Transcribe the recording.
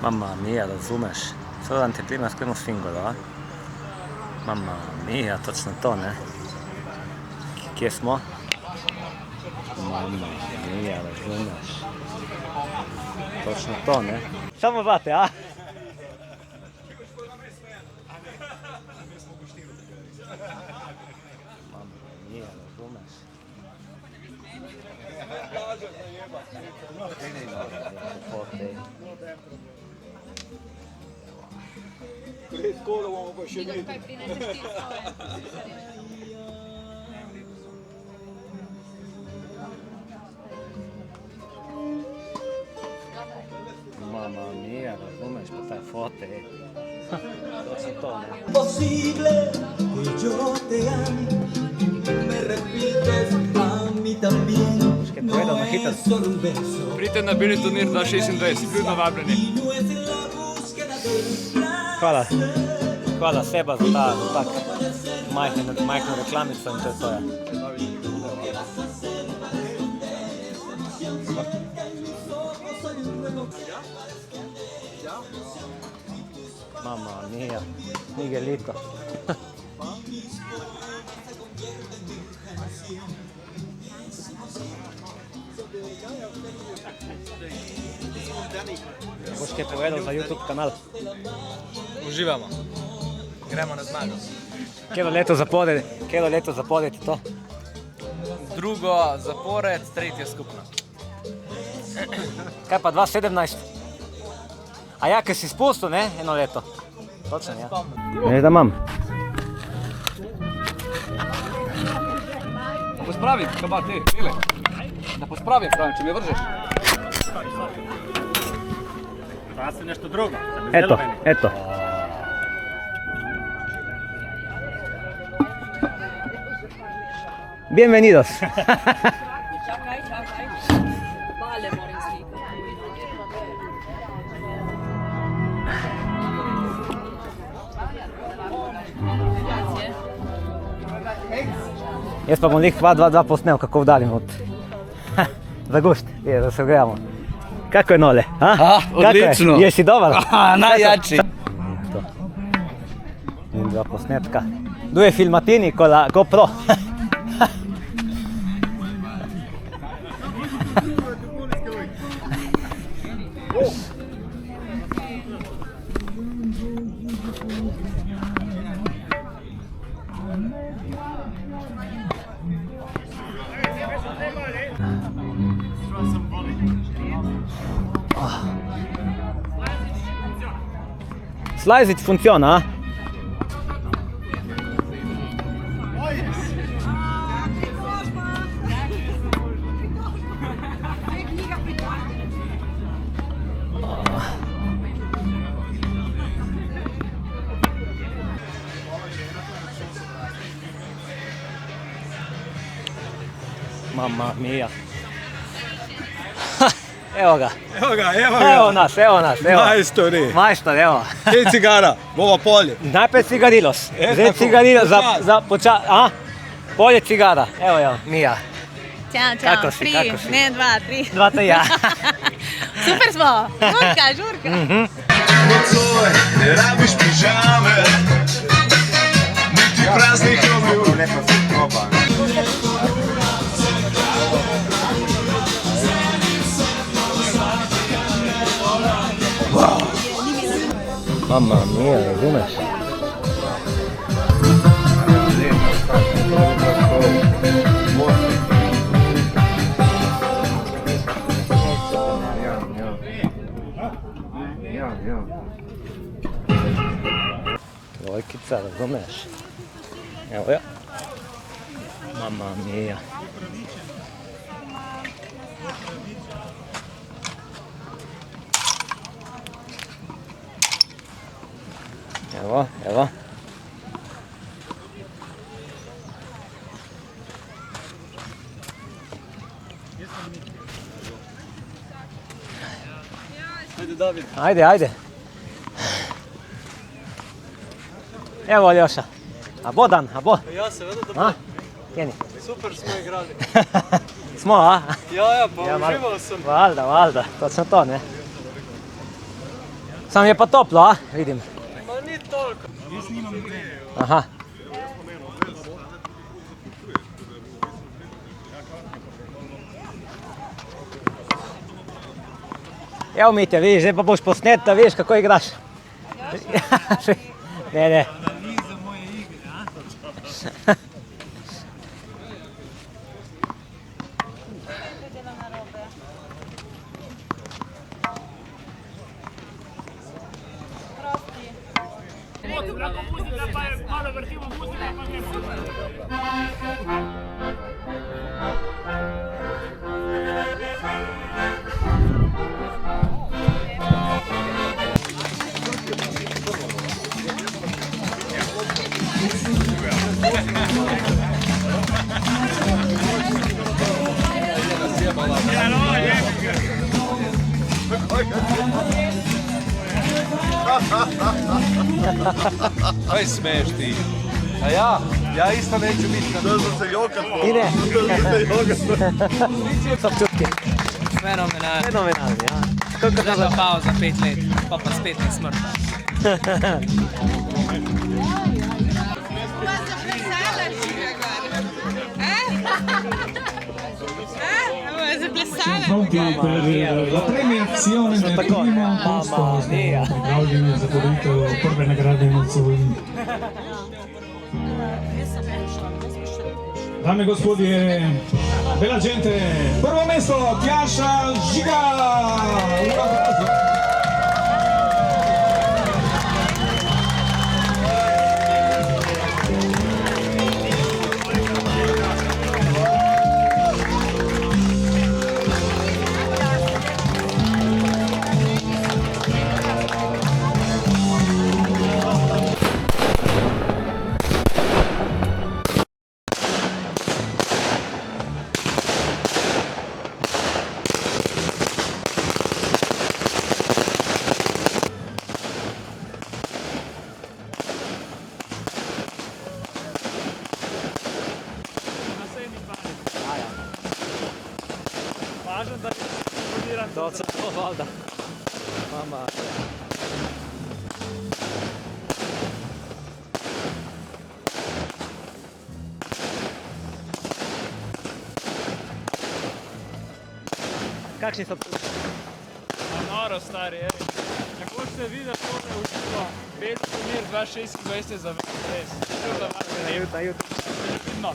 Mamma mia, razumeš? Sada vam te prima skrenu svingoru, a? Mamma mia, točno to, ne? Kje smo? Mamma mia, razumeš? Točno to, ne? Samo vate, a? Mamma mia, razumeš? Mamma mia, razumeš, pa taj fote. To se to, ne? Posible que yo te ame, me repites a mí también. No es solo un beso. Pridite na bili turnir 2026, pridno vabljeni. Hvala. Hvala Seba za tak majhnu reklamico in to je to, ja. Mamma mia, Miguelito. Boš kaj povedal za YouTube kanal? Uživamo. Gremo na zmago. Kjero leto zapored je to? Drugo zapored, tretje skupno. Kaj pa 2017? A ja, ker si spustil, ne? Eno leto. Točno, ja. Ne, da imam. Da pospravim, kaba ti, bile. Da pospravim, pravim, če mi vržeš. Pa se nešto drugo. Eto. Bienvenidos. Čakaj. Bale moram slikati. Jaz pa bom lih 2 posnel, kako vdalim od... Za gušt, da se ogrejamo. Kako je nole? Odlično. Jesi dobar? Najjači. In 2 posnetka. Due filmatini con la GoPro. Slajzic funziona, a? Mamma mia. Evo ga. Evo nas. Majstori. Majstor, evo. Gdje je cigara? Ovo polje. Najprej cigarilos. Zdaj cigarilos za počas... A? Polje cigara. Evo, Mija. Ćao, Kako si? Ne, 2, 3. 2, 3, ja. Super smo. Žurka. Nocoj, ne rabiš pižame, niti praznih obljub. Mamma mia, razumeš? Lojkica, razumeš? Evo ja. Mamma mia. Evo. Ajde. Evo Aljoša. Abo Dan, abo. Ja, seveda, da bo. Kjeni? Super smo igrali. Smo, a? Ja, pa užival sem. Valjda, točno to, ne? Sam je pa toplo, a? Vidim. Ma ni toliko. Aha. Evo Mitja, vidiš, zdaj pa boš posnet, da veš, kako igraš. Ne, ne. Kaj smeš ti? A ja isto neću biti na... Da se joka po. I ne. Sam čutki. Fenomenalno. Fenomenalni, ja. Koliko Zdaj pa pauza 5 let, pa spet ne smrta. Pronti per la premiazione del primo posto, pripravljeni za podelitev prve nagrade nocoj. Dame in gospodje, bella gente, prvo mesto Tjaša Žiga! Un applauso. Važno da kontroliram. To se to valjda. Mama. Kakšni so Noro stari, ej. Kako ste videli, to me je učilo. Best turnir 26 za res. na YouTube? No.